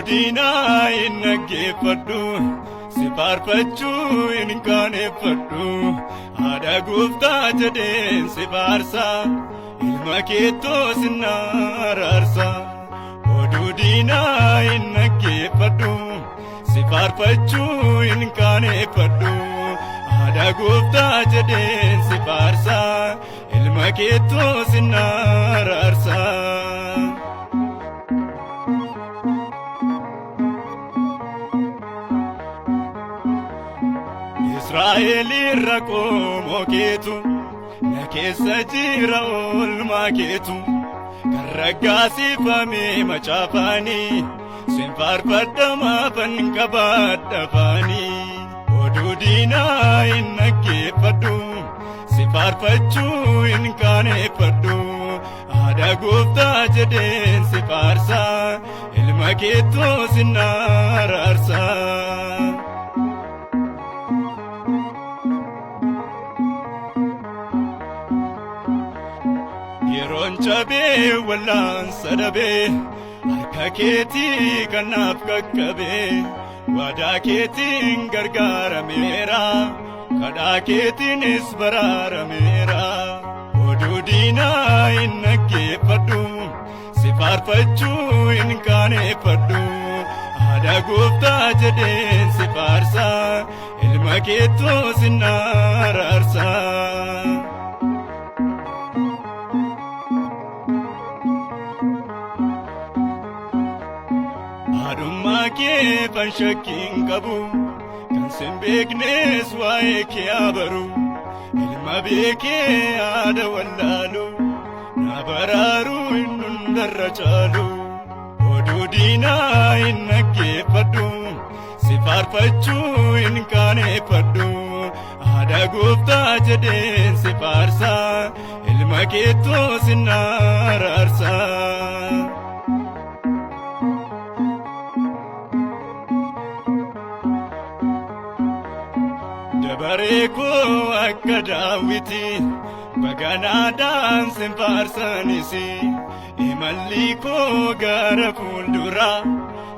Odudina innaggeeffadhu si faarfachuu hin qaaneffadhu haadha gooftaa jedheen si faarsa ilma keettoo sinna araarsa. Odudina innaggeeffadhu si faarfachuu hin qaaneffadhu haadha gooftaa jedheen si faarsa ilma keettoo sinna araarsa. Israa'el rakkoo keetu na keessa jira oolmaa keetu kan raggaasifamee macaafaanii sin faarfadha maafan qabaadha afaanii. Odudina innaggeeffadhu si faarfachuu hin qaaneffadhu haadha gooftaa jedheen si faarsa ilma keettoo sinna araarsa. Yeroon cabee wallaansa dhabee harka keetii kanaaf qaqqabee waadaa keetiin gargaarameera kadhaa keetiinis baraarameera. Odudina innaggeeffadhu si faarfachuu hin qaaneffadhu haadha gooftaa jedheen si faarsa ilma keettoo sinna araarsa. Haadhummaa kee kan shakkiin qabu kan sin beeknes waa'ee kee abaru ilma beekee haadha wallaalu na baraaru hin hundarra caalu. Odudina innaggeeffadhu si faarfachuu hin qaaneffadhu haadha gooftaa jedheen si faarsa ilma keettoo sinna araarsa. Dabaree koo akka daawiti baganaadhaan sin faarsanisi imalli koo gara fuulduraa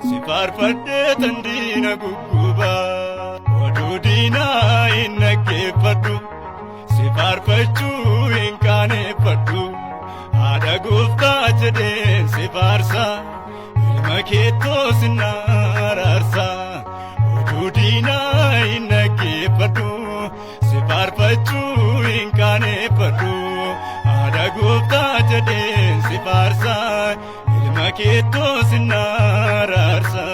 si faarfadhee tan diina gugguba. Odudina innaggeeffadhu si faarfachuu hin qaaneffadhu haadha gooftaa jedheen si faarsa ilma keettoo sinna araarsa. Odudina innaggeeffadhu si faarfachuu hin qaaneffadhu haadha gooftaa jedheen si faarsa ilma keettoo sinna araarsa.